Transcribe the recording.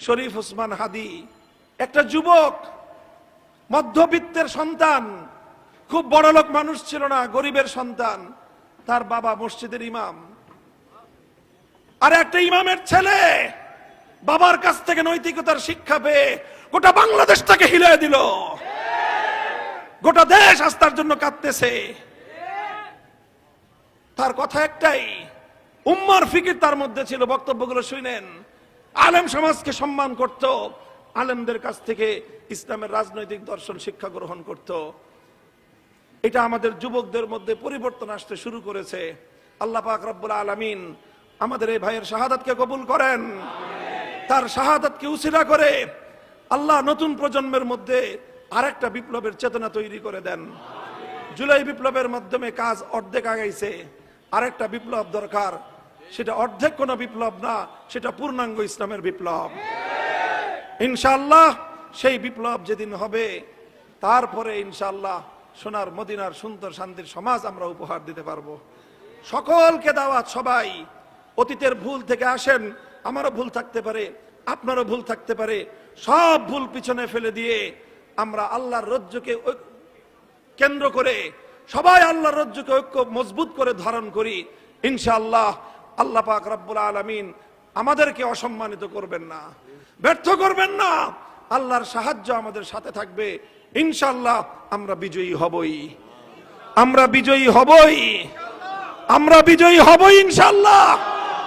শরীফ ওসমান হাদি, একটা যুবক, মধ্যবিত্তের সন্তান, খুব বড়লোক মানুষ ছিল না, গরিবের সন্তান। তার বাবা মসজিদের ইমাম, আর একটা ইমামের ছেলে বাবার কাছ থেকে নৈতিকতার শিক্ষা পেয়ে গোটা বাংলাদেশটাকে হিলিয়ে দিল। গোটা দেশ আস্থার জন্য কাঁদতেছে। তার কথা একটাই, উম্মার ফিকির তার মধ্যে ছিল। বক্তব্যগুলো শুনেন, আলেম সমাজকে সম্মান করত, আলেমদের কাছ থেকে ইসলামের রাজনৈতিক দর্শন শিক্ষা গ্রহণ করত। এটা আমাদের যুবকদের মধ্যে পরিবর্তন আসতে শুরু করেছে। আল্লাহ পাক রব্বুল আলামিন আমাদের এই ভাইয়ের শাহাদাতকে কবুল করেন। তার শাহাদাতকে উসিলা করে আল্লাহ নতুন প্রজন্মের মধ্যে আরেকটা বিপ্লবের চেতনা তৈরি করে দেন। জুলাই বিপ্লবের মাধ্যমে কাজ অর্ধেক আগাইছে, আরেকটা বিপ্লব দরকার। সেটা অর্ধেক কোনো বিপ্লব না, সেটা পূর্ণাঙ্গ ইসলামের বিপ্লব। ইনশাআল্লাহ সেই বিপ্লব যেদিন হবে, তারপরে ইনশাআল্লাহ সোনার মদিনার সুন্দর শান্তির সমাজ আমরা উপহার দিতে পারবো। সকলকে দাওয়াত, সবাই অতীতের ভুল থেকে আসেন। আমারও ভুল থাকতে পারে, আপনারও ভুল থাকতে পারে। সব ভুল পিছনে ফেলে দিয়ে আমরা আল্লাহর রজ্জুকে কেন্দ্র করে সবাই আল্লাহর রজ্জুকে ঐক্য মজবুত করে ধারণ করি। ইনশাআল্লাহ আল্লাহ পাক রব্বুল আলামিন আমাদেরকে অসম্মানিত করবেন না, ব্যর্থ করবেন না। আল্লাহর সাহায্য আমাদের সাথে থাকবে। ইনশাআল্লাহ আমরা বিজয়ী হবই, আমরা বিজয়ী হবই, আমরা বিজয়ী হবই ইনশাআল্লাহ।